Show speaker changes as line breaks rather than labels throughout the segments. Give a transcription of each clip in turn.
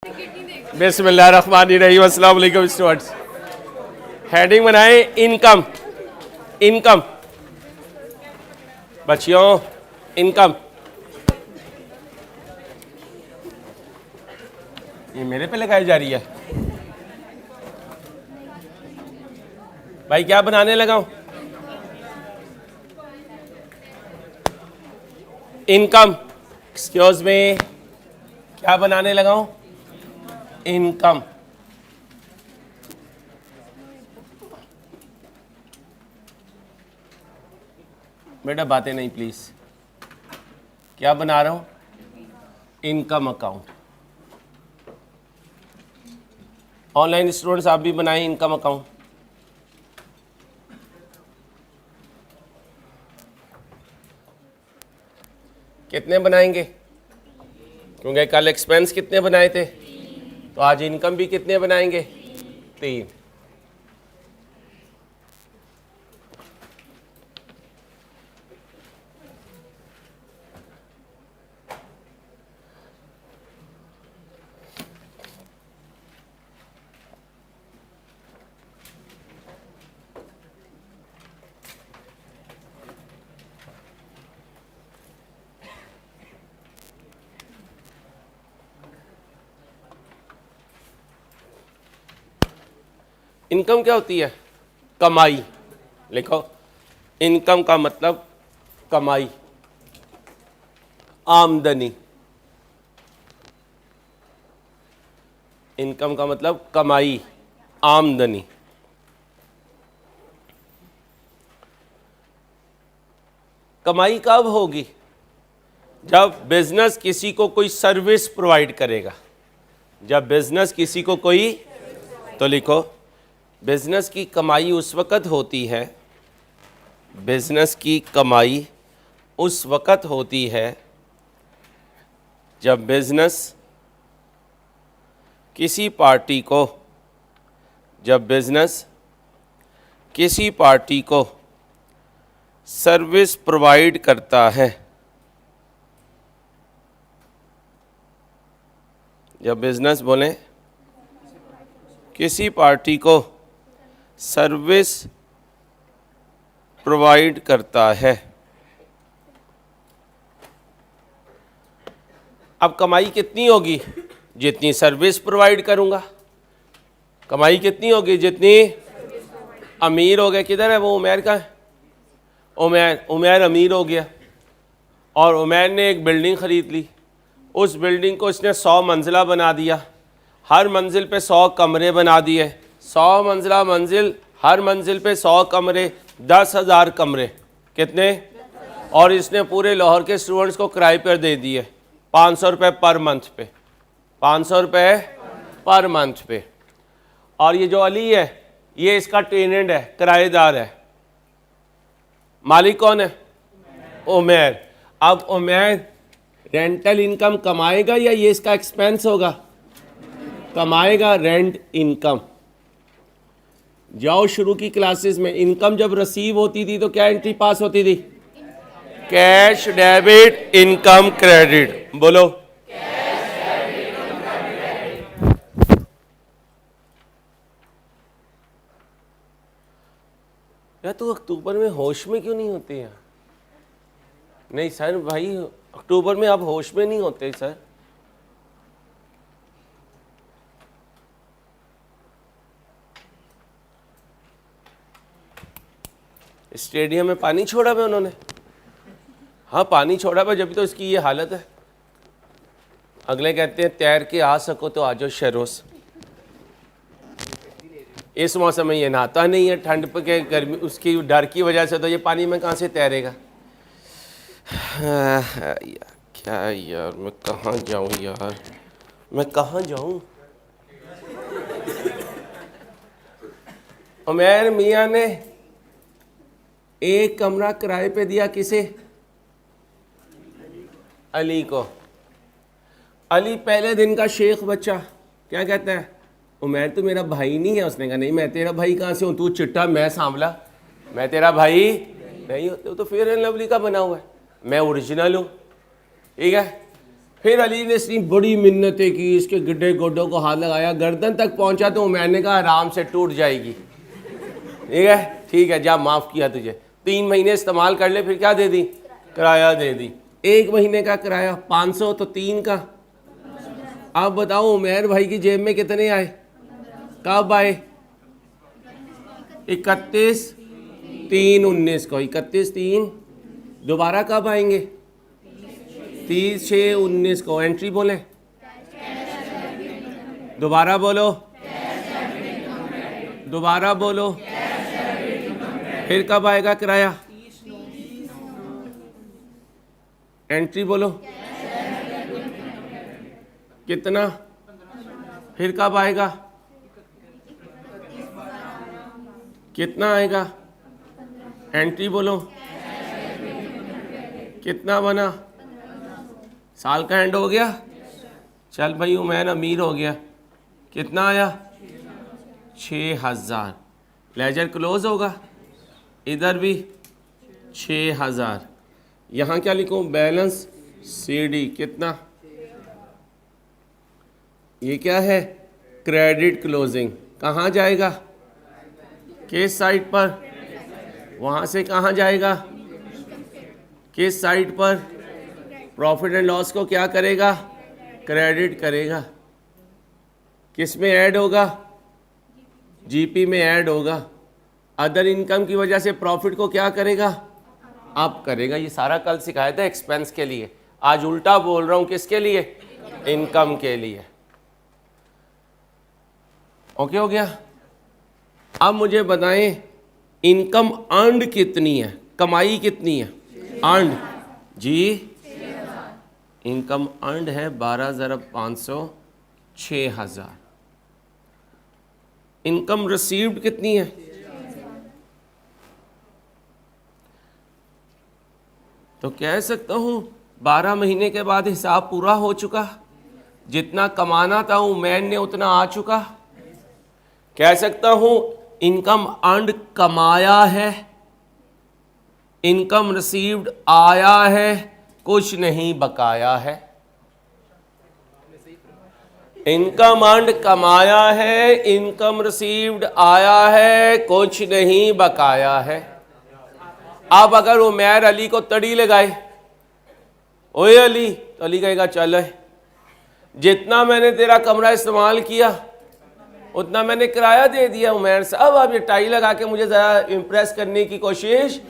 बिस्मिल्लाहिर्रहमानिर्रहीम। अस्सलाम वालेकुम स्टूडेंट्स। हेडिंग बनाए इनकम। इनकम बच्चियों, इनकम। ये मेरे पे लगाई जा रही है भाई। क्या बनाने लगाऊं? इनकम। एक्सक्यूज में, क्या बनाने लगाऊं? इनकम। बेटा बातें नहीं प्लीज। क्या बना रहा हूं? Income account. ऑनलाइन स्टूडेंट्स आप भी बनाएं इनकम अकाउंट। कितने बनाएंगे? क्योंकि कल एक्सपेंस कितने बनाए थे, तो आज इनकम भी कितने बनाएंगे? 3। इनकम क्या होती है? कमाई। लिखो, इनकम का मतलब कमाई, आमदनी। इनकम का मतलब कमाई, आमदनी। कमाई कब होगी? जब बिजनेस किसी को कोई सर्विस प्रोवाइड करेगा। जब बिजनेस किसी को कोई, तो लिखो, बिजनेस की कमाई उस वक़्त होती है, बिजनेस की कमाई उस वक़्त होती है जब बिजनेस किसी पार्टी को, जब बिजनेस किसी पार्टी को सर्विस प्रोवाइड करता है। जब बिजनेस बोलें किसी पार्टी को सर्विस प्रोवाइड करता है। अब कमाई कितनी होगी? जितनी सर्विस प्रोवाइड करूंगा। कमाई कितनी होगी? जितनी। अमीर हो गया, किधर है वो? उमैर का है। उमैर अमीर हो गया और उमैर ने एक बिल्डिंग ख़रीद ली। उस बिल्डिंग को इसने 100 मंजिला बना दिया। हर मंजिल पे 100 कमरे बना दिए। 100 मंजिला मंजिल, हर मंजिल पे 100 कमरे, 10,000 कमरे। कितने? और इसने पूरे लाहौर के स्टूडेंट्स को किराए पर दे दिए 500 रुपये पर मंथ पे। 500 रुपये पर मंथ पे। और ये जो अली है, ये इसका टेनेंट है, किराएदार है। मालिक कौन है? उमैर। अब उमैर रेंटल इनकम कमाएगा या ये इसका एक्सपेंस होगा? कमाएगा रेंट इनकम। जाओ शुरू की क्लासेस में इनकम जब रिसीव होती थी तो क्या एंट्री पास होती थी? Cash debit income credit. बोलो, या तो अक्टूबर में होश में क्यों नहीं होते हैं? नहीं सर भाई, अक्टूबर में आप होश में नहीं होते सर। स्टेडियम में पानी छोड़ा हुआ उन्होंने। हाँ पानी छोड़ा हुआ, जब तो इसकी ये हालत है। अगले कहते हैं तैर के आ सको तो आ जाओ शरोस। इस मौसम में ये नहाता नहीं है, ठंड के गर्मी उसकी डर की वजह से, तो ये पानी में कहाँ से तैरेगा? क्या यार, मैं कहाँ जाऊँ यार, मैं कहाँ जाऊँ? उमैर मियाँ ने एक कमरा किराए पे दिया। किसे? अली को। अली पहले दिन का शेख बच्चा क्या कहता है? उमैर तो मेरा भाई नहीं है। उसने कहा नहीं, मैं तेरा भाई कहाँ से हूँ? तू चिट्टा, मैं सांवला, मैं तेरा भाई नहीं होते। तो फेयर एंड लवली का बना हुआ है, मैं ओरिजिनल हूँ। ठीक है, फिर अली ने इतनी बड़ी मिन्नतें की, इसके गिड्ढे गोड्डों को हाथ लगाया, गर्दन तक पहुंचा तो मैंने कहा आराम से टूट जाएगी। ठीक है जा, माफ़ किया तुझे, 3 महीने इस्तेमाल कर ले, फिर क्या दे दी, किराया दे दी। 1 महीने का किराया 500, तो 3 का। आप बताओ उमैर भाई की जेब में कितने आए, कब आए? 31/3/19 को, 31/3। दोबारा कब आएंगे? 30/6/19 को। एंट्री बोले, दोबारा बोलो, दोबारा बोलो। फिर कब आएगा किराया? एंट्री बोलो, कितना? फिर कब आएगा? कितना आएगा? एंट्री बोलो, कितना बना? साल का एंड हो गया। चल भाई उमैन अमीर हो गया। कितना आया? 6000। लेजर क्लोज होगा, इधर भी 6000। यहाँ क्या लिखूँ? बैलेंस CD कितना? ये क्या है? Credit closing. कहाँ जाएगा? किस साइड पर? वहाँ से कहाँ जाएगा? किस साइड पर? प्रॉफिट एंड लॉस को क्या करेगा? क्रेडिट करेगा। किस में ऐड होगा? GP में ऐड होगा। अदर इनकम की वजह से प्रॉफिट को क्या करेगा? अप करेगा। ये सारा कल सिखाया था एक्सपेंस के लिए, आज उल्टा बोल रहा हूँ, किसके लिए? इनकम के लिए। ओके हो गया। अब मुझे बताएं इनकम अर्नड कितनी है, कमाई कितनी है? अर्नड जी, इनकम अर्नड है 12,500, 6,000। इनकम रिसीव्ड कितनी है? तो कह सकता हूं 12 महीने के बाद हिसाब पूरा हो चुका, जितना कमाना था उमैन ने उतना आ चुका। कह सकता हूं इनकम अर्नड कमाया है, इनकम रिसीव्ड आया है, कुछ नहीं बकाया है। इनकम अर्नड कमाया है, इनकम रिसीव्ड आया है, कुछ नहीं बकाया है। अब अगर उमैर अली को तड़ी लगाए, ओए अली, तो अली कहेगा चल जितना मैंने तेरा कमरा इस्तेमाल किया उतना मैंने किराया दे दिया उमैर साहब, अब ये टाई लगा के मुझे ज़रा इम्प्रेस करने की कोशिश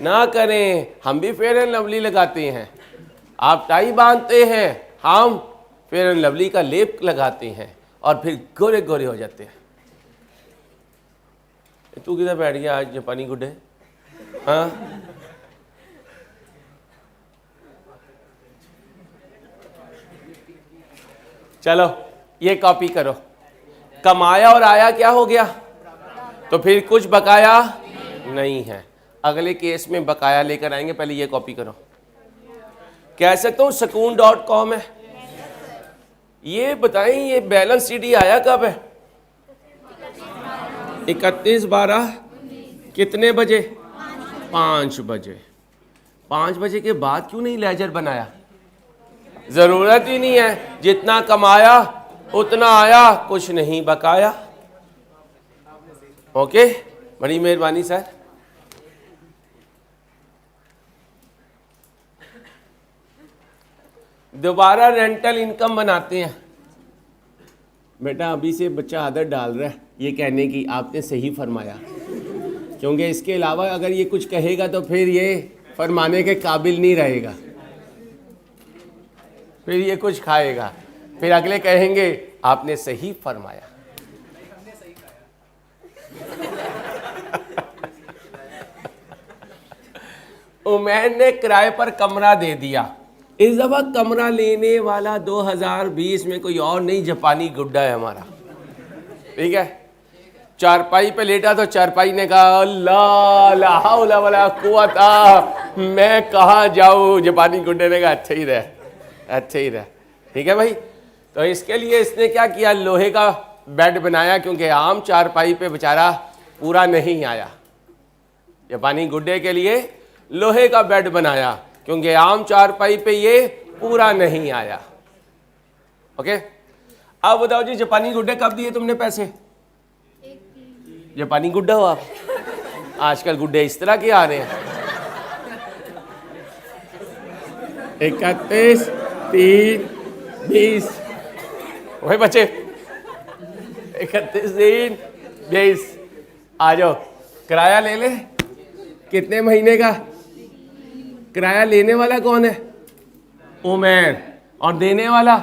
ना करें। हम भी फेयर एंड लवली लगाते हैं, आप टाई बांधते हैं, हम फेयर एंड लवली का लेप लगाते हैं और फिर गोरे गोरे हो जाते हैं। तू किधर बैठ गया आज जापानी गुड्डे? हाँ, चलो ये कॉपी करो। कमाया और आया क्या हो गया? तो फिर कुछ बकाया नहीं है। अगले केस में बकाया लेकर आएंगे, पहले ये कॉपी करो। कह सकता हूं sukoon.com है। ये बताएं ये बैलेंस CD आया कब है? 31/12 कितने बजे? 5 बजे। 5 बजे के बाद क्यों नहीं लेजर बनाया? जरूरत ही नहीं है, जितना कमाया उतना आया, कुछ नहीं बकाया। ओके, बड़ी मेहरबानी सर। दोबारा रेंटल इनकम बनाते हैं। बेटा अभी से बच्चा आदत डाल रहा है ये कहने की, आपने सही फरमाया, क्योंकि इसके अलावा अगर ये कुछ कहेगा तो फिर ये फरमाने के काबिल नहीं रहेगा, फिर ये कुछ खाएगा, फिर अगले कहेंगे आपने सही फरमाया। उमैन ने किराए पर कमरा दे दिया। इस दफा कमरा लेने वाला 2020 में कोई और नहीं, जापानी गुड्डा है हमारा, ठीक है। चारपाई पे लेटा तो चारपाई ने कहा अल्लाह ला हौला वला कुव्वता, मैं कहाँ जाऊँ? जापानी गुड्डे ने कहा अच्छा ही रह, अच्छा ही रह, ठीक है भाई। तो इसके लिए इसने क्या किया? लोहे का बेड बनाया, क्योंकि आम चारपाई पे बेचारा पूरा नहीं आया। जापानी गुड्डे के लिए लोहे का बेड बनाया, क्योंकि आम चारपाई पे ये पूरा नहीं आया। ओके, अब बताओ जी, जापानी गुड्डे कब दिए तुमने पैसे? जापानी गुड्डा हो आप? आजकल गुड्डे इस तरह के आ रहे हैं। 31, 3, 20 वही बचे। 31, 3, 20 आ जाओ, किराया ले ले। कितने महीने का किराया? लेने वाला कौन है? उमैर। और देने वाला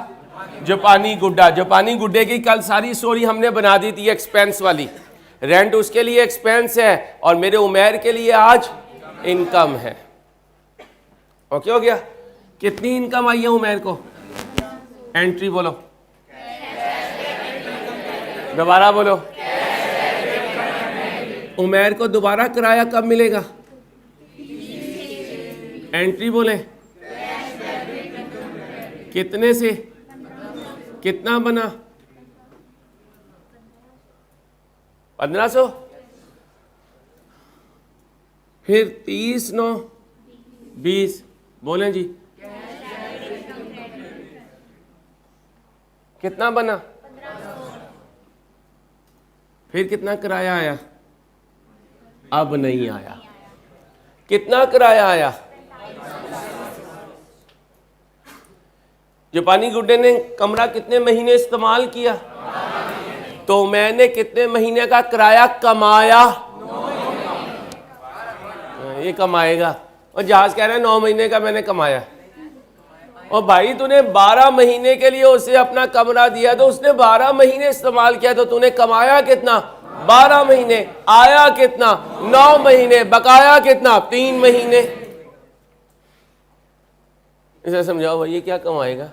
जापानी गुड्डा। जापानी गुड्डे की कल सारी स्टोरी हमने बना दी थी, एक्सपेंस वाली। रेंट उसके लिए एक्सपेंस है और मेरे उमैर के लिए आज इनकम है। ओके हो गया? कितनी इनकम आई है उमैर को? एंट्री बोलो, दोबारा बोलो। उमैर को दोबारा किराया कब मिलेगा? एंट्री बोले। कितने से कितना बना? 1500। फिर 30, 9, 20 बोले जी, कितना बना? फिर कितना किराया आया? अब नहीं आया। कितना किराया आया? जापानी गुड्डे ने कमरा कितने महीने इस्तेमाल किया? तो मैंने कितने महीने का किराया कमाया? ये कमाएगा। और जहाज कह रहा है 9 महीने का मैंने कमाया। और भाई तूने 12 महीने के लिए उसे अपना कमरा दिया, तो उसने 12 महीने इस्तेमाल किया, तो तूने कमाया कितना? 12 महीने। आया कितना? 9 महीने। बकाया कितना? 3 महीने। इसे समझाओ भाई, ये क्या कमाएगा?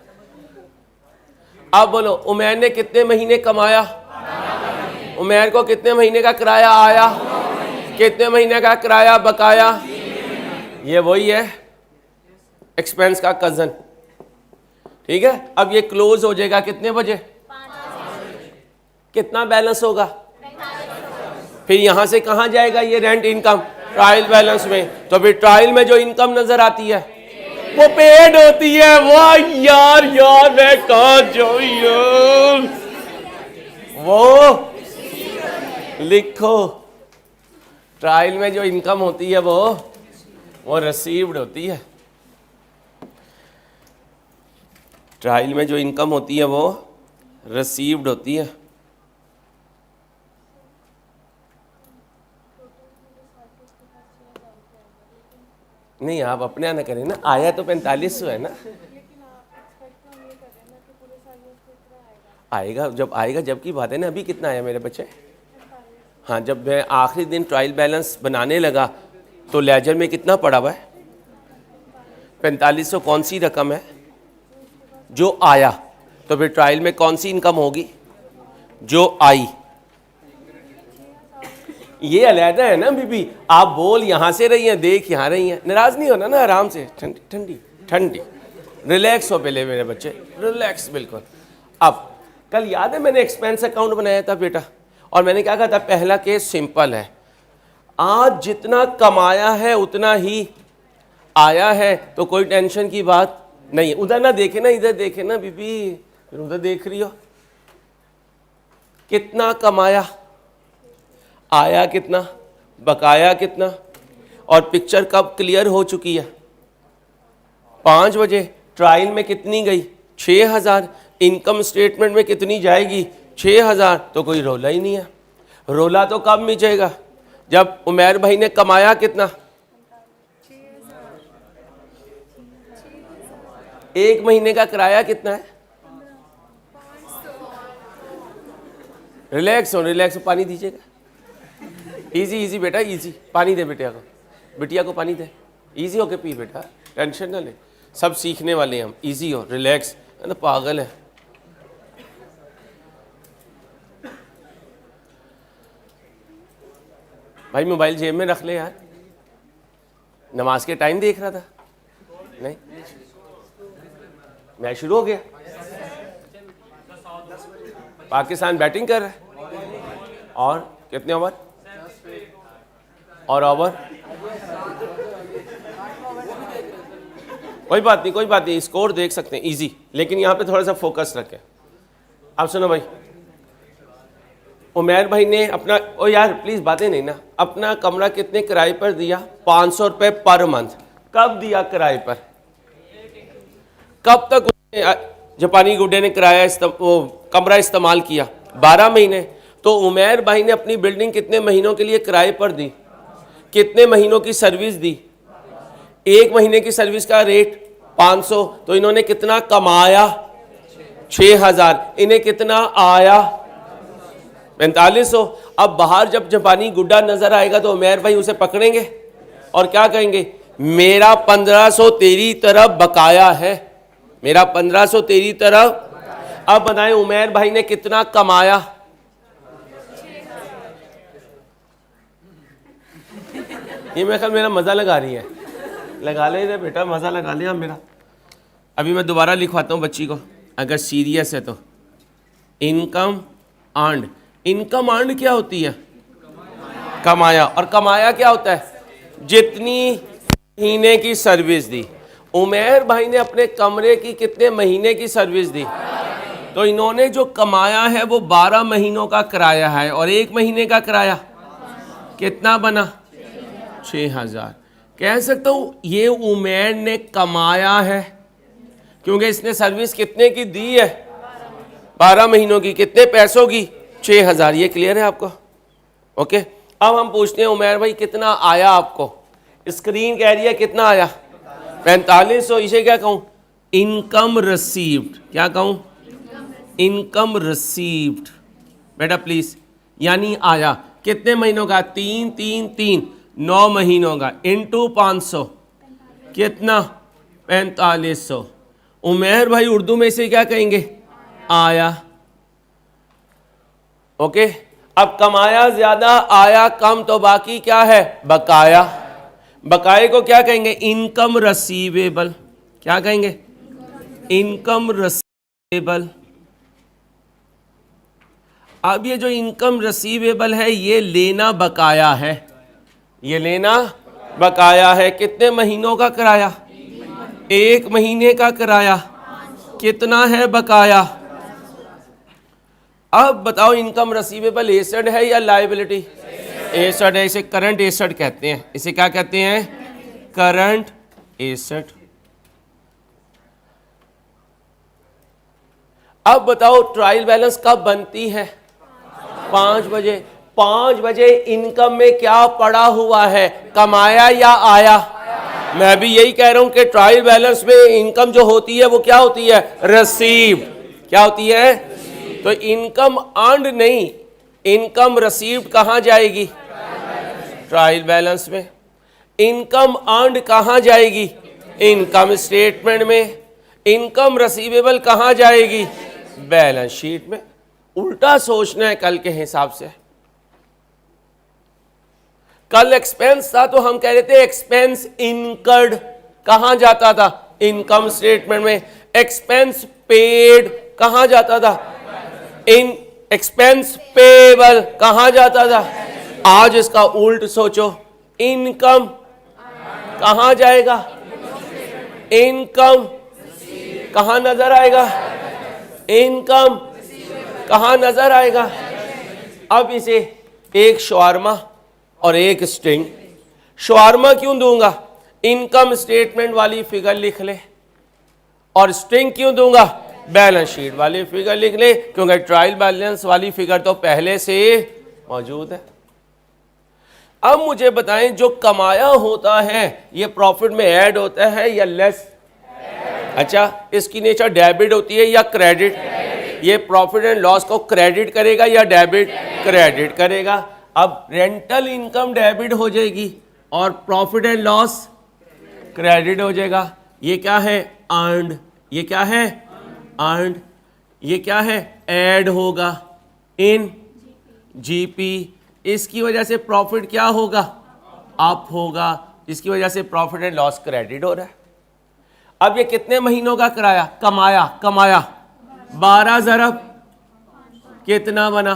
अब बोलो, उमैर ने कितने महीने कमाया? उमैर को कितने महीने का किराया आया? कितने महीने का किराया बकाया? ये वही है एक्सपेंस का कजन। ठीक है, अब ये क्लोज हो जाएगा कितने बजे? 5 कितना बैलेंस होगा? फिर यहां से कहां जाएगा ये रेंट इनकम? ट्रायल बैलेंस में। तो फिर ट्रायल में जो इनकम नजर आती है वो पेड होती है। वाह यार, यार मैं कहां जाऊं यार? वो लिखो, ट्रायल में जो इनकम होती है वो रिसीव्ड होती है। ट्रायल में जो इनकम होती है वो रिसीव्ड होती है। नहीं, आप अपने यहाँ ना करें ना, आया तो 4500 है ना। आएगा जब आएगा, जब की बात है ना। अभी कितना आया मेरे बच्चे? हाँ, जब मैं आखिरी दिन ट्रायल बैलेंस बनाने लगा तो लेजर में कितना पड़ा हुआ है? 4500 कौन सी रकम है जो आया? तो फिर ट्रायल में कौन सी इनकम होगी जो आई? ये अलहदा है ना बीबी। आप बोल यहां से रही हैं, देख यहां रही हैं। नाराज नहीं होना ना, आराम से, ठंडी ठंडी ठंडी, रिलैक्स हो पहले मेरे बच्चे, रिलैक्स बिल्कुल। अब कल याद है मैंने एक्सपेंस अकाउंट बनाया था बेटा, और मैंने क्या कहा था? पहला केस सिंपल है, आज जितना कमाया है उतना ही आया है, तो कोई टेंशन की बात नहीं। उधर ना देखे ना, इधर देखे ना बीबी, फिर उधर देख रही हो। कितना कमाया, आया कितना, बकाया कितना, और पिक्चर कब क्लियर हो चुकी है? 5 बजे। ट्रायल में कितनी गई? 6000। इनकम स्टेटमेंट में कितनी जाएगी? 6000। तो कोई रोला ही नहीं है। रोला तो कब मिटेगा? जब उमैर भाई ने कमाया कितना? 1 महीने का किराया कितना है? रिलैक्स हो, रिलैक्स हो। पानी दीजिएगा। इजी इजी बेटा, इजी। पानी दे बेटिया को, बिटिया को पानी दे। इजी होके पी बेटा, टेंशन ना ले। सब सीखने वाले हैं हम। इजी हो, रिलैक्स। है ना, पागल है। भाई मोबाइल जेब में रख ले यार। नमाज के टाइम देख रहा था। नहीं, मैच शुरू हो गया। पाकिस्तान बैटिंग कर रहा है। और कितने ओवर? और ओवर कोई बात नहीं, कोई बात नहीं, स्कोर देख सकते हैं इजी, लेकिन यहाँ पे थोड़ा सा फोकस रखें। आप सुनो भाई, उमैर भाई ने अपना, ओ यार प्लीज बातें नहीं ना, अपना कमरा कितने किराए पर दिया? 500 रुपये पर मंथ। कब दिया किराए पर? कब तक जापानी गुड्डे ने किराया वो कमरा इस्तेमाल किया? 12 महीने। तो उमैर भाई ने अपनी बिल्डिंग कितने महीनों के लिए किराए पर दी? कितने महीनों की सर्विस दी? 1 महीने की सर्विस का रेट 500, तो इन्होंने कितना कमाया? 6000। इन्हें कितना आया? 4500। अब बाहर जब जापानी गुड्डा नजर आएगा तो उमैर भाई उसे पकड़ेंगे और क्या कहेंगे? मेरा 1500 तेरी तरफ बकाया है, मेरा 1500 तेरी तरफ। अब बताएं उमैर भाई ने कितना कमाया? ये मेरे ख्याल मेरा मजा लगा रही है, लगा ले बेटा, मजा लगा लिया मेरा। अभी मैं दोबारा लिखवाता हूँ बच्ची को, अगर सीरियस है तो। इनकम अर्न्ड, इनकम अर्न्ड क्या होती है? कमाया। और कमाया क्या होता है? जितनी महीने की सर्विस दी। उमैर भाई ने अपने कमरे की कितने महीने की सर्विस दी? तो इन्होंने जो कमाया है वो 12 महीनों का किराया है, और 1 महीने का किराया कितना बना? 6000। कह सकता हूं ये उमैर ने कमाया है, क्योंकि इसने सर्विस कितने की दी है? 12 महीनों की। कितने पैसों की? 6000। ये क्लियर है आपको? ओके। अब हम पूछते हैं उमैर भाई कितना आया आपको? स्क्रीन कह रही है कितना आया? 4500। इसे क्या कहूं? Income received. क्या कहूं? Income received. बेटा प्लीज, यानी आया कितने महीनों का? 3 3 3 9 महीनों का, इंटू 500 कितना? 4500। उमैर भाई उर्दू में इसे क्या कहेंगे? आया। ओके। अब कमाया ज्यादा, आया कम, तो बाकी क्या है? बकाया। बकाए को क्या कहेंगे? इनकम रसीवेबल। क्या कहेंगे? इनकम रसीवेबल। अब ये जो इनकम रसीवेबल है ये लेना बकाया है, ये लेना बकाया है। कितने महीनों का किराया? 1 महीने का किराया। कितना है बकाया? अब बताओ इनकम रसीवेबल एसेट है या लायबिलिटी? एसेट है। इसे करंट एसेट कहते हैं। इसे क्या कहते हैं? Current asset. अब बताओ ट्रायल बैलेंस कब बनती है? 5 बजे। 5 बजे इनकम में क्या पड़ा हुआ है? कमाया या आया? मैं भी यही कह रहा हूं कि ट्रायल बैलेंस में इनकम जो होती है वो क्या होती है? रिसीव्ड। क्या होती है? तो इनकम अर्न्ड नहीं, इनकम रिसीव्ड कहां जाएगी? ट्रायल बैलेंस में। इनकम अर्न्ड कहां जाएगी? इनकम स्टेटमेंट में। इनकम रिसीवेबल कहां जाएगी? बैलेंस शीट में। उल्टा सोचना है कल के हिसाब से। कल एक्सपेंस था तो हम कह रहे थे एक्सपेंस इनकर्ड कहां जाता था? इनकम स्टेटमेंट में। एक्सपेंस पेड कहां जाता था? इन एक्सपेंस पेबल कहां जाता था? आज इसका उल्ट सोचो, इनकम कहां जाएगा? इनकम कहां नजर आएगा? इनकम कहां नजर आएगा? अब इसे एक शवारमा और एक स्ट्रिंग। शवारमा क्यों दूंगा? इनकम स्टेटमेंट वाली फिगर लिख ले। और स्ट्रिंग क्यों दूंगा? बैलेंस शीट वाली फिगर लिख ले, क्योंकि ट्रायल बैलेंस वाली फिगर तो पहले से मौजूद है। अब मुझे बताएं जो कमाया होता है ये प्रॉफिट में ऐड होता है या लेस? अच्छा, इसकी नेचर डेबिट होती है या क्रेडिट? ये प्रॉफिट एंड लॉस को क्रेडिट करेगा या डेबिट? क्रेडिट करेगा। अब रेंटल इनकम डेबिट हो जाएगी और प्रॉफिट एंड लॉस क्रेडिट हो जाएगा। ये क्या है? अर्न्ड। ये क्या है? अर्न्ड। ये क्या है? ऐड होगा इन जीपी। इसकी वजह से प्रॉफिट क्या होगा? अप होगा। इसकी वजह से प्रॉफिट एंड लॉस क्रेडिट हो रहा है। अब ये कितने महीनों का किराया? कमाया 12 ज़रब कितना बना?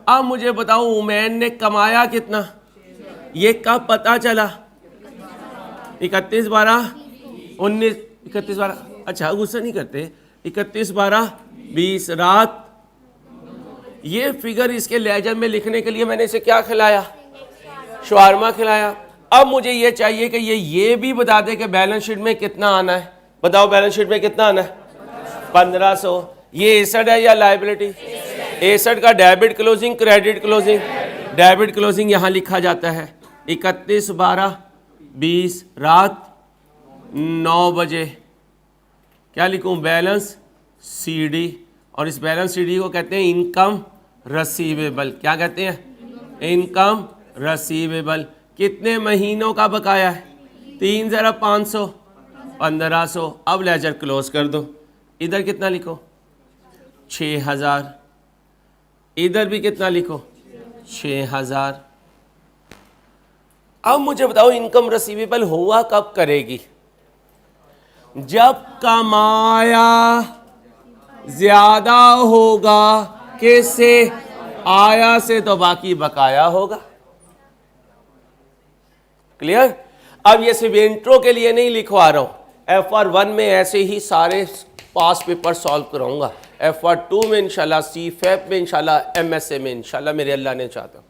अब मुझे बताओ उमैर ने कमाया कितना? ये कब पता चला? 31 12 19 31 12, अच्छा गुस्सा नहीं करते, 31 12 20 रात। ये फिगर इसके लहजे में लिखने के लिए मैंने इसे क्या खिलाया, शवारमा खिलाया। अब मुझे ये चाहिए कि ये भी बता दे कि बैलेंस शीट में कितना आना है। बताओ बैलेंस शीट में कितना आना है, 1500। ये एसेट है या लायबिलिटी, एसेट का debit closing credit closing, debit closing यहां लिखा जाता है 31 12 20 रात 9 बजे। क्या लिखूं, बैलेंस सीडी, और इस बैलेंस सीडी को कहते हैं इनकम रसीवेबल। क्या कहते हैं, इनकम रसीवेबल। कितने महीनों का बकाया है, 3 ज़रा 500 1500। अब लेजर क्लोज कर दो। इधर कितना लिखो, 6000। इधर भी कितना लिखो, 6000। अब मुझे बताओ इनकम रसीवेबल हुआ कब करेगी, जब कमाया ज्यादा होगा किससे, आया से, तो बाकी बकाया होगा। क्लियर। अब ये सिर्फ इंट्रो के लिए नहीं लिखवा रहा हूं, FR1 में ऐसे ही सारे पास पेपर सॉल्व कराऊंगा, FR2 में इंशाल्लाह, CFEP में इंशाल्लाह, MSA में इंशाल्लाह, मेरे अल्लाह ने चाहता।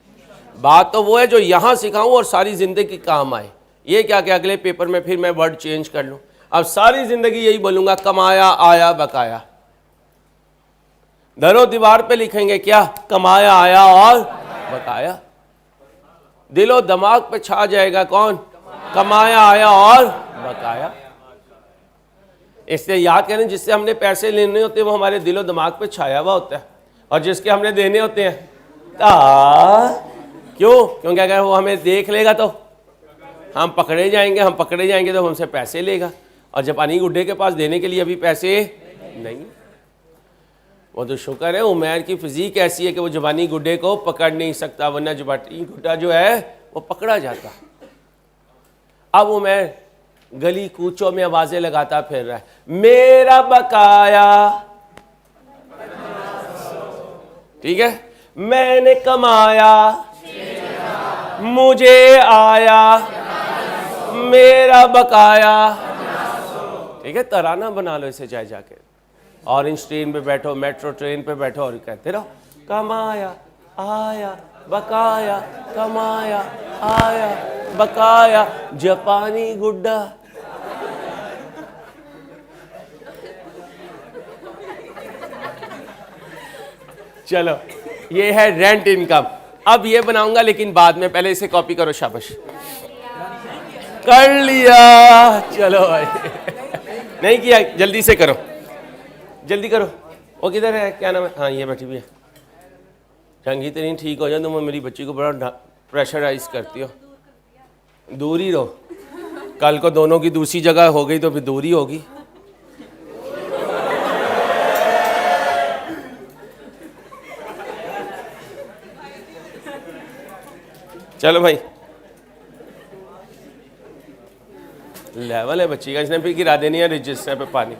बात तो वो है जो यहां सिखाऊं और सारी जिंदगी काम आए। ये क्या कि अगले पेपर में फिर मैं वर्ड चेंज कर लूं। अब सारी जिंदगी यही बोलूंगा, कमाया आया बकाया। दरो दीवार पे लिखेंगे क्या, कमाया आया और बकाया। दिलो दिमाग पे छा जाएगा कौन, कमाया आया और बकाया। इससे याद करें, जिससे हमने पैसे लेने होते हैं वो हमारे दिलो दिमाग पे छाया हुआ होता है, और जिसके हमने देने होते हैं क्यों, क्योंकि अगर वो हमें देख लेगा तो हम पकड़े जाएंगे, हम पकड़े जाएंगे तो हमसे पैसे लेगा। और जापानी गुड्डे के पास देने के लिए अभी पैसे नहीं। वो तो शुक्र है उमैर की फिजिक ऐसी है कि वो जापानी गुड्डे को पकड़ नहीं सकता, वरना जापानी गुड्डा जो है वो पकड़ा जाता। अब उमैर गली कूचों में आवाजें लगाता फिर रहा है, मेरा बकाया, ठीक है, मैंने कमाया, मुझे आया, मेरा बकाया, ठीक है। तराना बना लो इसे जाए जाके। ऑरेंज ट्रेन पे बैठो, मेट्रो ट्रेन पे बैठो और कहते रहो, कमाया आया बकाया, कमाया आया बकाया, जापानी गुड्डा। चलो ये है रेंट इनकम। अब ये बनाऊंगा लेकिन बाद में, पहले इसे कॉपी करो। शाबाश, कर लिया। चलो भाई नहीं किया, जल्दी से करो, जल्दी करो। वो किधर है, क्या नाम है, हाँ ये बैठी भी है। जंगी तरीन ठीक हो जाए, तुम मेरी बच्ची को बड़ा प्रेशराइज करती हो। दूर ही रहो, कल को दोनों की दूसरी जगह हो गई तो फिर दूरी होगी। चलो भाई, लेवल है बच्ची का, इसने फिर गिरा देनी है रजिस्टर पे पानी।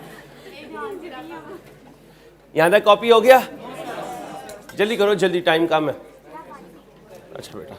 यहां तक कॉपी हो गया, जल्दी करो, जल्दी, टाइम कम है। अच्छा बेटा,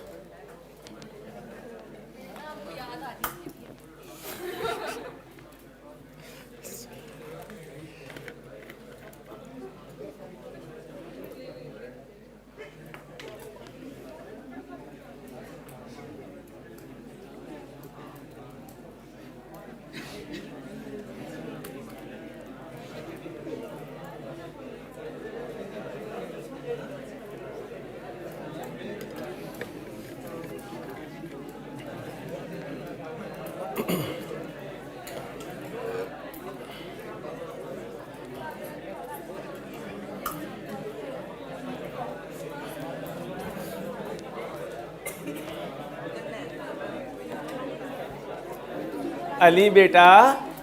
अली बेटा,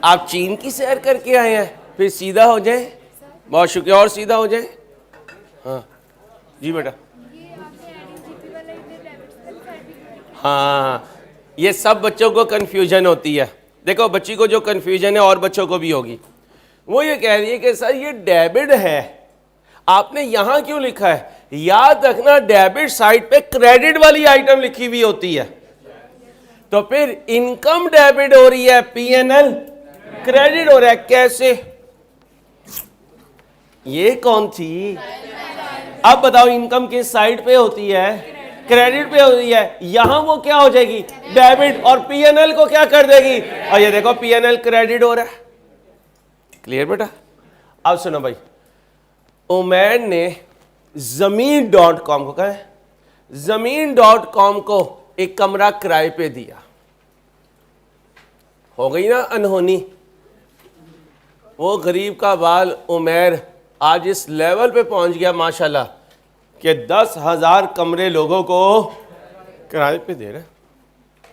आप चीन की सैर करके आए हैं, फिर सीधा हो जाए, बहुत शुक्रिया, और सीधा हो जाए। हाँ जी बेटा, हाँ ये सब बच्चों को कन्फ्यूजन होती है। देखो बच्ची को जो कन्फ्यूजन है और बच्चों को भी होगी, वो ये कह रही है कि सर ये डेबिट है, आपने यहां क्यों लिखा है। याद रखना, डेबिट साइड पे क्रेडिट वाली आइटम लिखी हुई होती है, तो फिर इनकम डेबिट हो रही है, P&L क्रेडिट हो रहा है। कैसे? ये कौन थी? अब बताओ इनकम किस साइड पे होती है? क्रेडिट पे होती है। यहां वो क्या हो जाएगी? डेबिट। और पीएनएल को क्या कर देगी? और ये देखो पीएनएल क्रेडिट हो रहा है। क्लियर बेटा? अब सुनो भाई, उमैर ने Zameen.com को कहा, Zameen.com को एक कमरा किराए पे दिया। हो गई ना अनहोनी? वो गरीब का बाल उमैर आज इस लेवल पे पहुंच गया माशाल्लाह कि 10,000 कमरे लोगों को किराए पे दे रहे।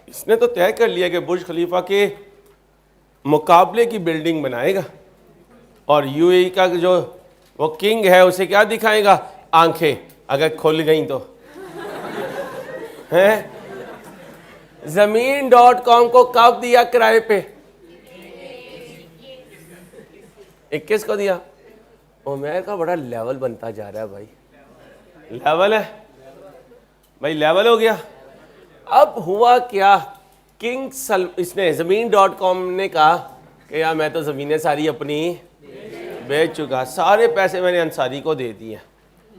इसने तो तय कर लिया कि बुर्ज खलीफा के मुकाबले की बिल्डिंग बनाएगा और यूएई का जो वो किंग है उसे क्या दिखाएगा? आंखें अगर खुल गई तो है। Zameen.com को कब दिया किराए पे? 21 को दिया। उमैर का बड़ा लेवल बनता जा रहा है भाई। लेवल है भाई, लेवल हो गया। अब हुआ क्या? इसने Zameen.com ने कहा कि यार मैं तो ज़मीनें सारी अपनी बेच चुका, सारे पैसे मैंने अंसारी को दे दिए,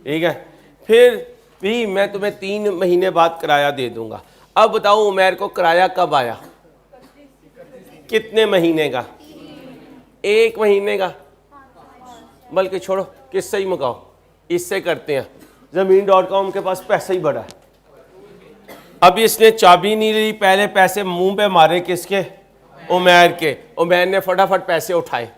ठीक है, फिर भी मैं तुम्हें 3 महीने बाद किराया दे दूंगा। अब बताओ उमैर को किराया कब आया? कितने महीने का? 1 महीने का। बल्कि छोड़ो, किससे ही मुकाओ, इससे करते हैं। Zameen.com के पास पैसा ही बड़ा है। अभी इसने चाबी नहीं ली, पहले पैसे मुंह पे मारे किसके? उमैर के। उमैर ने फटाफट पैसे उठाए।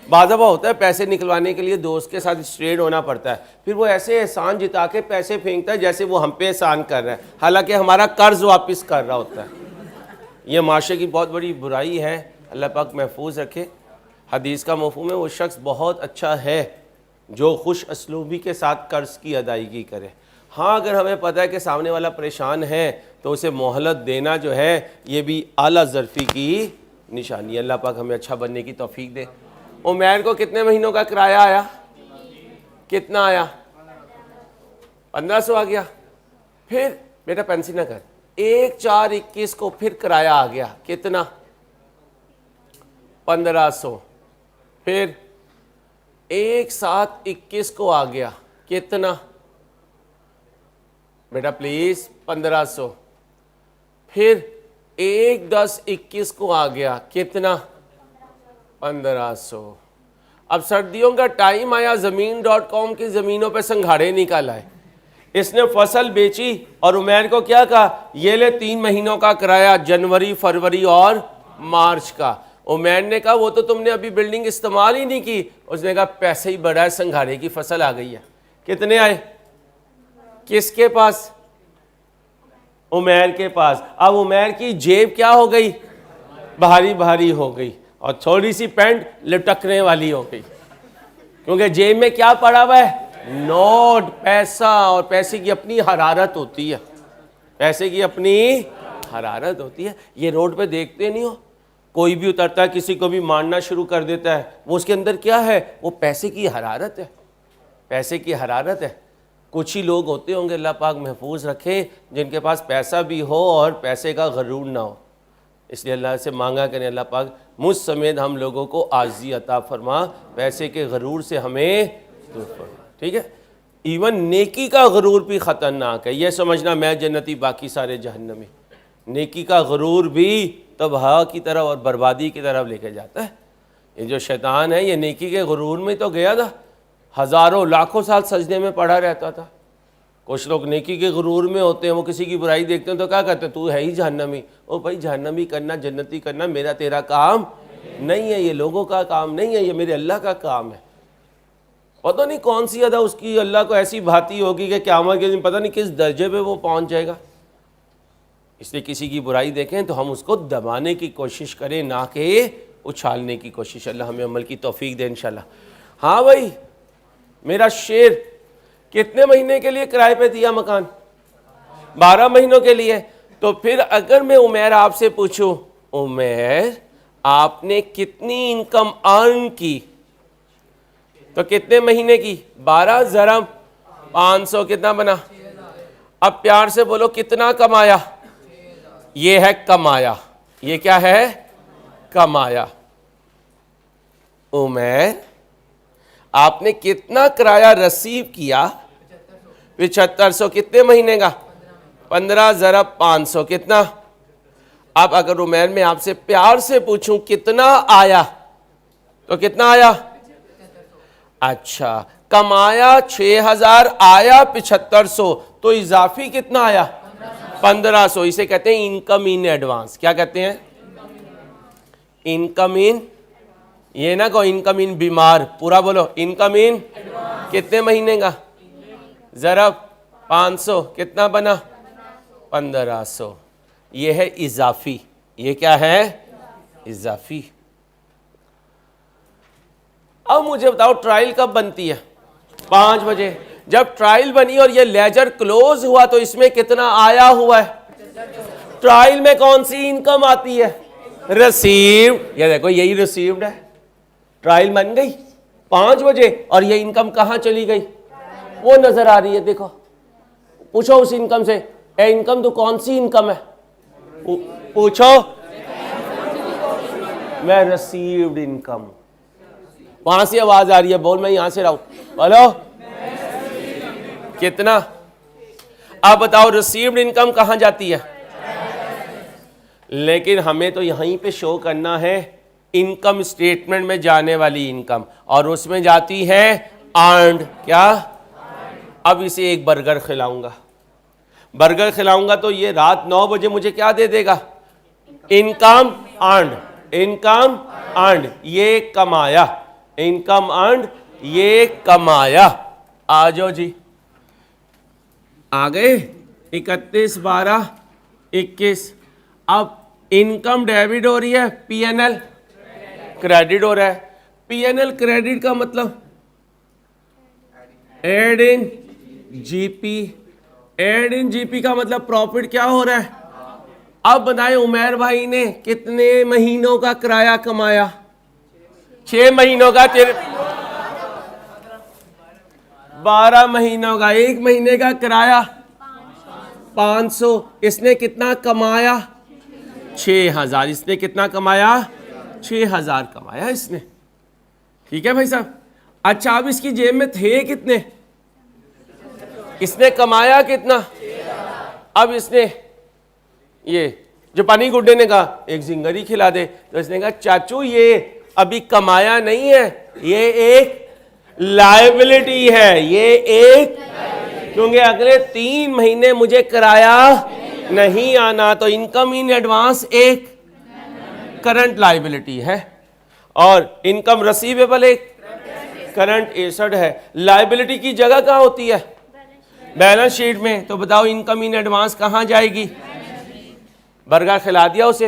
बाज़ाबा होता है पैसे निकलवाने के लिए दोस्त के साथ स्ट्रेट होना पड़ता है, फिर वो ऐसे एहसान जिता के पैसे फेंकता है जैसे वो हम पे एहसान कर रहा है, हालांकि हमारा कर्ज वापस कर रहा होता है। ये माशरे की बहुत बड़ी बुराई है, अल्लाह पाक महफूज रखे। हदीस का मफ़हूम है वो शख्स बहुत अच्छा है जो खुश असलूबी के साथ कर्ज की अदायगी करे। हाँ, अगर हमें पता है कि सामने वाला परेशान है तो उसे मोहलत देना जो है ये भी आला ज़रफ़ी की निशानी है। अल्लाह पाक हमें अच्छा बनने की तौफीक दे। उमैर को कितने महीनों का किराया आया? कितना आया? 1500 आ गया। फिर बेटा पेंसिल ना कर, 1/4/21 को फिर किराया आ गया। कितना? 1500। फिर 1/7/21 को आ गया। कितना बेटा प्लीज? 1500। फिर 1/10/21 को आ गया। कितना? 1500। अब सर्दियों का टाइम आया, Zameen.com की ज़मीनों पे संघाड़े निकाल आए। इसने फसल बेची और उमैर को क्या कहा? ये ले 3 महीनों का किराया, जनवरी, फरवरी और मार्च का। उमैर ने कहा वो तो तुमने अभी बिल्डिंग इस्तेमाल ही नहीं की। उसने कहा पैसे ही बड़ा है, संघाड़े की फसल आ गई है। कितने आए? किसके पास? उमैर के पास। अब उमैर की जेब क्या हो गई? भारी भारी हो गई और थोड़ी सी पैंट लटकने वाली हो गई, क्योंकि जेब में क्या पड़ा हुआ है? नोट, पैसा। और पैसे की अपनी हरारत होती है, पैसे की अपनी हरारत होती है। ये रोड पे देखते नहीं हो, कोई भी उतरता है किसी को भी मारना शुरू कर देता है, वो उसके अंदर क्या है? वो पैसे की हरारत है, पैसे की हरारत है। कुछ ही लोग होते होंगे, अल्लाह पाक महफूज रखे, जिनके पास पैसा भी हो और पैसे का गरूर ना हो। इसलिए अल्लाह से मांगा करें अल्लाह पाक मुझ समेत हम लोगों को आज़ी अता फरमा, पैसे के गरूर से हमें दूर फरमा, ठीक है। इवन नेकी का गरूर भी ख़तरनाक है। यह समझना मैं जन्नती बाकी सारे जहन्नमी। नेकी का गरूर भी तबाह की तरफ और बर्बादी की तरफ लेके जाता है। ये जो शैतान है ये नेकी के गरूर में तो गया था, हज़ारों लाखों साल सजदे में पड़ा रहता था। कुछ लोग नेकी के गुरूर में होते हैं, वो किसी की बुराई देखते हैं तो क्या कहते हैं? तू है ही जहन्नमी। ओ भाई, जहन्नमी करना, जन्नती करना मेरा तेरा काम नहीं है, ये लोगों का काम नहीं है, ये मेरे अल्लाह का काम है। पता नहीं कौन सी अदा उसकी अल्लाह को ऐसी भाती होगी कि क़यामत के दिन पता नहीं किस दर्जे पे वो पहुंच जाएगा। इसलिए किसी की बुराई देखें तो हम उसको दबाने की कोशिश करें, ना कि उछालने की कोशिश। अल्लाह हमें अमल की तौफीक दे इंशाल्लाह। हाँ भाई, मेरा शेर कितने महीने के लिए किराए पे दिया मकान? 12 महीनों के लिए। तो फिर अगर मैं उमैर आपसे पूछूं, उमैर आपने कितनी इनकम अर्न की, तो कितने महीने की? 12 ज़रब 500 कितना बना? अब प्यार से बोलो कितना कमाया? ये है कमाया। ये क्या है? कमाया। उमैर, आपने कितना किराया रिसीव किया? 7500। कितने महीने का? 15 ज़रब 500 कितना? अब अगर उमैर में आपसे प्यार से पूछूं कितना आया, तो कितना आया? अच्छा, कमाया 6000, आया 7500, तो इजाफी कितना आया? 1500। इसे कहते हैं इनकम इन एडवांस। क्या कहते हैं? इनकम इन, ये ना कहो इनकम इन बीमार, पूरा बोलो इनकम इन। कितने महीने का? ज़रब 500 कितना बना? 1500। ये है इजाफी। ये क्या है? इजाफी। अब मुझे बताओ ट्रायल कब बनती है? 5 बजे। जब ट्रायल बनी और ये लेजर क्लोज हुआ तो इसमें कितना आया हुआ है? ट्रायल में कौन सी इनकम आती है? रिसीव्ड। ये देखो यही रिसीव्ड है। ट्रायल बन गई 5 बजे और ये इनकम कहां चली गई? वो नजर आ रही है। देखो, पूछो उस इनकम से, ए इनकम तो कौन सी इनकम है? पूछो। मैं रिसीव्ड इनकम। वहां से आवाज आ रही है, बोल मैं यहां से रहूं। बोलो कितना? अब बताओ रिसीव्ड इनकम कहां जाती है? लेकिन हमें तो यहीं पे शो करना है इनकम स्टेटमेंट में जाने वाली इनकम, और उसमें जाती है अर्न्ड। क्या? अब इसे एक बर्गर खिलाऊंगा। बर्गर खिलाऊंगा तो ये रात 9 बजे मुझे क्या दे देगा? Income earned. इनकम अर्न्ड, ये कमाया। इनकम अर्न्ड, ये कमाया। आ जाओ जी, आ गए। 31 12 21। अब इनकम डेबिट हो रही है, पीएनएल क्रेडिट हो रहा है। पीएनएल क्रेडिट का मतलब add in GP. Add in GP का मतलब प्रॉफिट क्या हो रहा है? अब बताएं उमैर भाई ने कितने महीनों का किराया कमाया? 6 महीनों का। 12 महीनों का। 1 महीने का किराया 500। इसने कितना कमाया? 6000। इसने कितना कमाया? 6000 कमाया इसने। ठीक है भाई साहब। अच्छा, अब इसकी जेब में थे कितने? इसने कमाया कितना? अब इसने, ये जो पानी गुड्डे ने कहा एक जिंगरी खिला दे, तो इसने कहा चाचू ये अभी कमाया नहीं है, ये एक लायबिलिटी है। ये एक, क्योंकि अगले 3 महीने मुझे किराया नहीं आना, तो इनकम इन एडवांस एक करंट लायबिलिटी है, और इनकम रिसीवेबल एक करंट एसेट है। लायबिलिटी की जगह कहाँ होती है? बैलेंस शीट में। तो बताओ इनकम इन एडवांस कहां जाएगी? बर्गर खिला दिया उसे,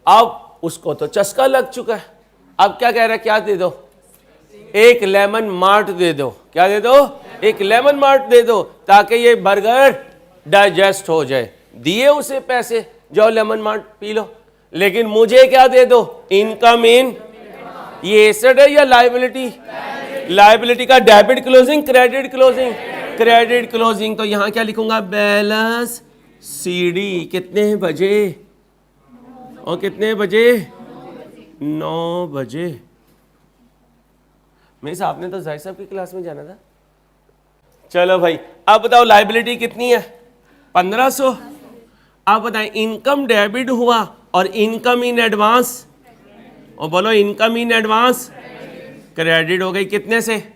अब उसको तो चस्का लग चुका है। अब क्या कह रहा है? क्या दे दो? एक लेमन मार्ट दे दो। क्या दे दो? एक लेमन मार्ट दे दो, ताकि ये बर्गर डाइजेस्ट हो जाए। दिए उसे पैसे, जाओ लेमन मार्ट पी लो। लेकिन मुझे क्या दे दो? Income in. ये एसेट है या लायबिलिटी? लायबिलिटी का debit closing, credit closing. Credit closing, तो यहां क्या लिखूंगा? Balance CD. कितने बजे? और कितने बजे? 9 बजे। मेरे साहब ने तो जाहिर साहब की क्लास में जाना था। चलो भाई, अब बताओ लायबिलिटी कितनी है? 1500। अब बताएं इनकम डेबिट हुआ और इनकम इन एडवांस, और बोलो इनकम इन एडवांस क्रेडिट हो गई कितने से?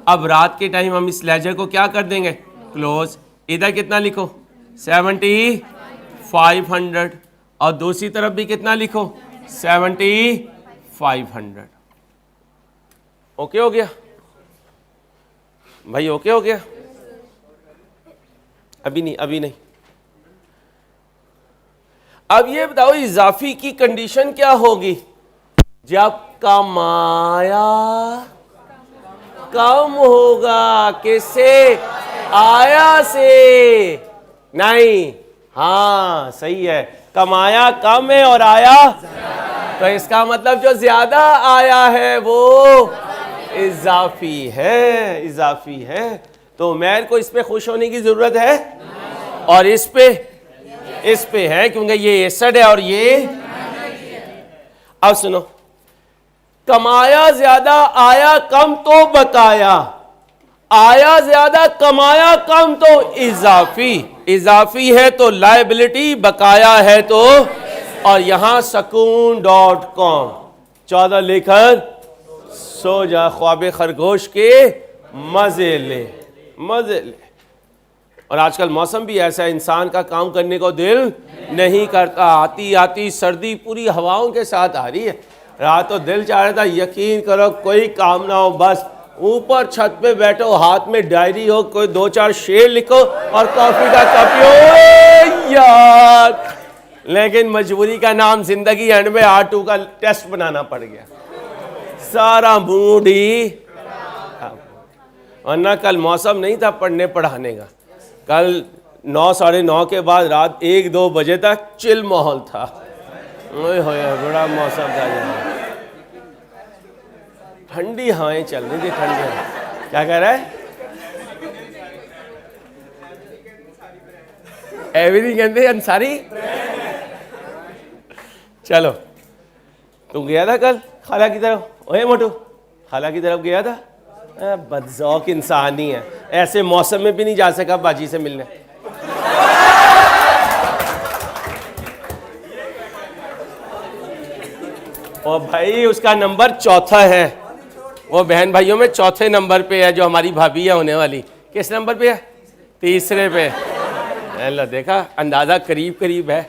अब रात के टाइम हम इस लेजर को क्या कर देंगे? क्लोज। इधर कितना लिखो? 7500, और दूसरी तरफ भी कितना लिखो? 7500। ओके हो गया भाई? ओके हो गया? अभी नहीं, अभी नहीं। अब ये बताओ इजाफी की कंडीशन क्या होगी? जब कमाया कम होगा। किससे? आया से। नहीं, हाँ सही है, कमाया कम है और आया, तो इसका मतलब जो ज्यादा आया है वो इजाफी है। इजाफी है। तो उमैर को इस पे खुश होने की जरूरत है और इस पे इस पे है क्योंकि ये एसिड है और ये। अब सुनो, कमाया ज्यादा आया कम तो बकाया, आया ज्यादा कमाया कम तो इजाफी, इजाफी है तो लायबिलिटी, बकाया है तो। और यहां सकून.com 14 लेकर सो जा, ख्वाबे खरगोश के मजे ले, मजे ले। और आजकल मौसम भी ऐसा है, इंसान का काम करने को दिल नहीं करता। आती आती सर्दी पूरी हवाओं के साथ आ रही है। रात तो दिल चाह रहा था, यकीन करो कोई काम ना हो, बस ऊपर छत पे बैठो, हाथ में डायरी हो, कोई 2-4 शेर लिखो और कॉफी का कप पियो यार। लेकिन मजबूरी का नाम जिंदगी, एंड में R2 का टेस्ट बनाना पड़ गया, सारा मूड ही। वरना कल मौसम नहीं था पढ़ने पढ़ाने का, कल 9 साढ़े 9 के बाद रात 1-2 बजे तक चिल माहौल था। ओए होए बड़ा मौसम था, ठंडी हवाएं चल रही थी, ठंडी हवाएं। क्या कह रहा है? एवरीथिंग कहते हैं अंसारी। चलो, तू गया था कल खाला की तरफ? ओए मोटू, खाला की तरफ गया था? बदजौक इंसान ही है, ऐसे मौसम में भी नहीं जा सका बाजी से मिलने। और भाई उसका नंबर 4था है, वो बहन भाइयों में 4थे नंबर पे है, जो हमारी भाभी है होने वाली। किस नंबर पे है? 3रे पे। अल्लाह, देखा अंदाजा करीब करीब है।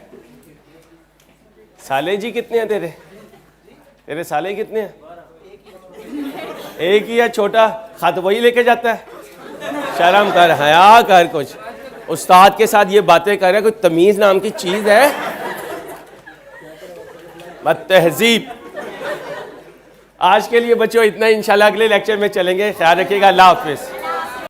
साले जी कितने हैं तेरे? तेरे साले कितने हैं? एक ही है, छोटा खत वही लेके जाता है। शर्म कर, हया कर, कुछ उस्ताद के साथ ये बातें कर रहे, कोई तमीज नाम की चीज है? बदतहजीब। आज के लिए बच्चों इतना, इंशाल्लाह अगले लेक्चर में चलेंगे। ख्याल रखिएगा, अल्लाह हाफिज।